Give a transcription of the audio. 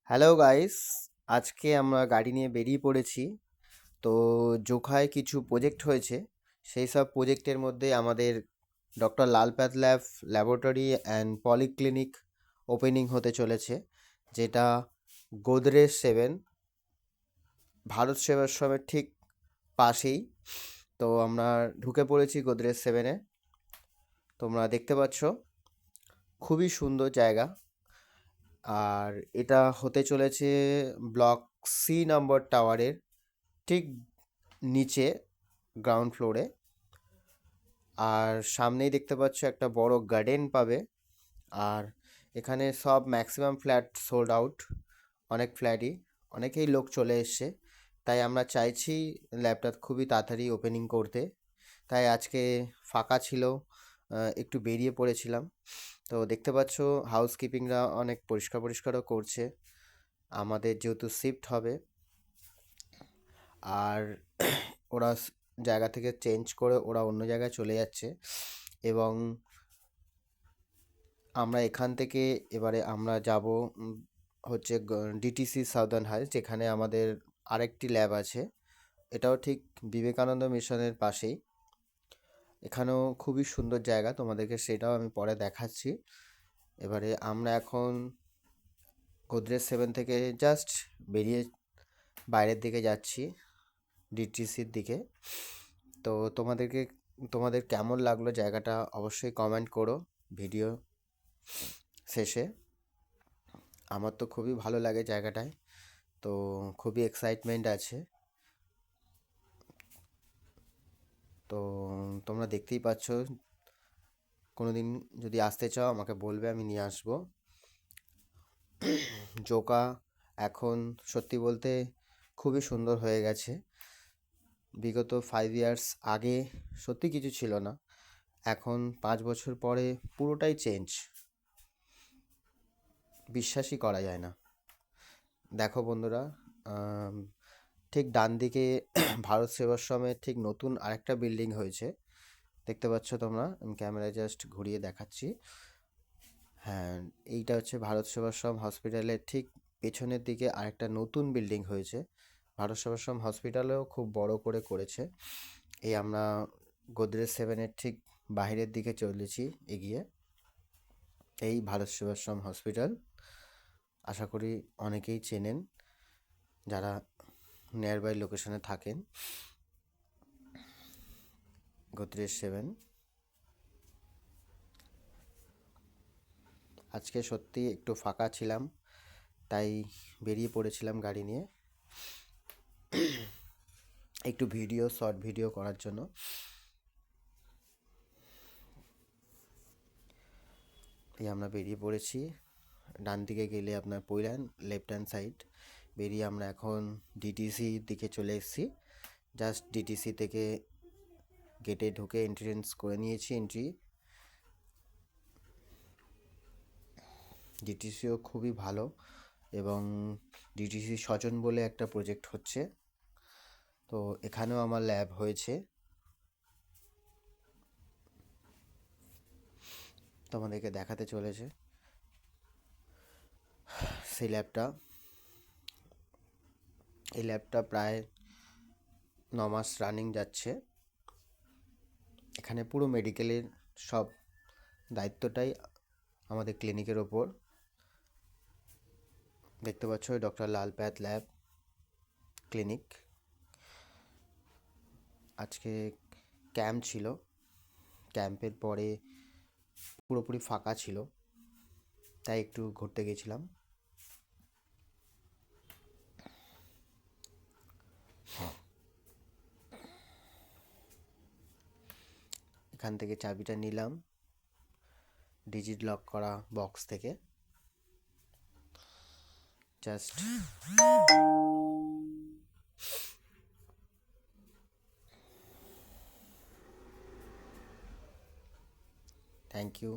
Hello guys, আজকে আমরা গাড়ি নিয়ে বেরিয়ে পড়েছি। তো জোখায় কিছু প্রজেক্ট হয়েছে। সেই সব প্রজেক্টের মধ্যে আমাদের doctor Lalpath laboratory and polyclinic opening হতে চলেছে, যেটা গোদরেজ 7 ভারত সেবাশ্রমের ঠিক পাশেই। তো আমরা ঢুকে পড়েছি গোদরেজ 7-এ। তোমরা দেখতে পাচ্ছ, খুবই সুন্দর জায়গা। আর এটা হতে চলেছে ব্লক C নম্বর টাওয়ারের ঠিক নিচে, গ্রাউন্ড ফ্লোরে। আর সামনেই দেখতে পাচ্ছ একটা বড় গার্ডেন পাবে। আর এখানে সব ম্যাক্সিমাম ফ্ল্যাট সোল্ড আউট, অনেক ফ্ল্যাটই, অনেকেই লোক চলে এসছে। তাই আমরা চাইছি ল্যাবটা খুবই তাড়াতাড়ি ওপেনিং করতে। তাই আজকে ফাঁকা ছিল, একটু বেরিয়ে পড়েছিলাম। তো দেখতে পাচ্ছ হাউসকিপিংরা অনেক পরিষ্কার পরিষ্কারও করছে, আমাদের যেহেতু শিফট হবে। আর ওরা জায়গা থেকে চেঞ্জ করে ওরা অন্য জায়গায় চলে যাচ্ছে। এবং আমরা এখান থেকে এবারে আমরা যাব হচ্ছে ডিটিসি সাউদার্ন হাইটস, যেখানে আমাদের আরেকটি ল্যাব আছে। এটাও ঠিক বিবেকানন্দ মিশনের পাশেই। এখানেও খুবই সুন্দর জায়গা, তোমাদেরকে সেটাও আমি পরে দেখাচ্ছি। এবারে আমরা এখন গোদরেজ 7 থেকে জাস্ট বেরিয়ে বাইরের দিকে যাচ্ছি, ডিটিসির দিকে। তো তোমাদের কেমন লাগলো জায়গাটা অবশ্যই কমেন্ট করো ভিডিও শেষে। আমার তো খুবই ভালো লাগে জায়গাটায়, তো খুবই এক্সাইটমেন্ট আছে। তো তোমরা দেখতেই পাচ্ছ, কোনো দিন যদি আসতে চাও আমাকে বলবে, আমি নিয়ে আসবো। জোকা এখন সত্যি বলতে খুবই সুন্দর হয়ে গেছে। বিগত 5 ইয়ার্স আগে সত্যি কিছু ছিল না, এখন 5 বছর পরে পুরোটাই চেঞ্জ, বিশ্বাসই করা যায় না। দেখো বন্ধুরা, আম, ঠিক ডান দিকে ভারত সেবাশ্রমের ঠিক নতুন আরেকটা বিল্ডিং হয়েছে, দেখতে পাচ্ছ তোমরা। আমি ক্যামেরায় জাস্ট ঘুরিয়ে দেখাচ্ছি। হ্যাঁ, এইটা হচ্ছে ভারত সেবাশ্রম হসপিটালের ঠিক পেছনের দিকে আরেকটা নতুন বিল্ডিং হয়েছে। ভারত সেবাশ্রম হসপিটালেও খুব বড় করে করেছে। এই আমরা গোদরেজ 7-এর ঠিক বাইরের দিকে চলেছি এগিয়ে। এই ভারত সেবাশ্রম হসপিটাল আশা করি অনেকেই চেনেন যারা নিয়ার বাই লোকেশনে থাকেন। গোদরেজ 7 আজকে সত্যি একটু ফাঁকা ছিলাম, তাই বেরিয়ে পড়েছিলাম গাড়ি নিয়ে একটু শর্ট ভিডিও করার জন্য। এই আমরা বেরিয়ে পড়েছি। ডান দিকে গেলে আপনার পৈলান, লেফট হ্যান্ড সাইড। বেরিয়ে আমরা এখন ডিটিসি দিকে চলে এসেছি। জাস্ট ডিটিসি থেকে গেটে ঢুকে এন্ট্রেন্স করে নিয়েছি, এন্ট্রি। ডিটিসিও খুবই ভালো, এবং ডিটিসি স্বজন বলে একটা প্রজেক্ট হচ্ছে, তো এখানেও আমার ল্যাব হয়েছে। তোমাদেরকে দেখাতে চলেছে সেই ল্যাবটা। এই ল্যাবটা প্রায় 9 মাস রানিং যাচ্ছে। এখানে পুরো মেডিকেলের সব দায়িত্বটাই আমাদের ক্লিনিকের ওপর। দেখতে পাচ্ছ ডক্টর লালপাত ল্যাব ক্লিনিক। আজকে ক্যাম্প ছিল, ক্যাম্পের পরে পুরোপুরি ফাঁকা ছিল, তাই একটু ঘুরতে গেছিলাম। এখান থেকে চাবিটা নিলাম ডিজিট লক করা বক্স থেকে। Just thank you.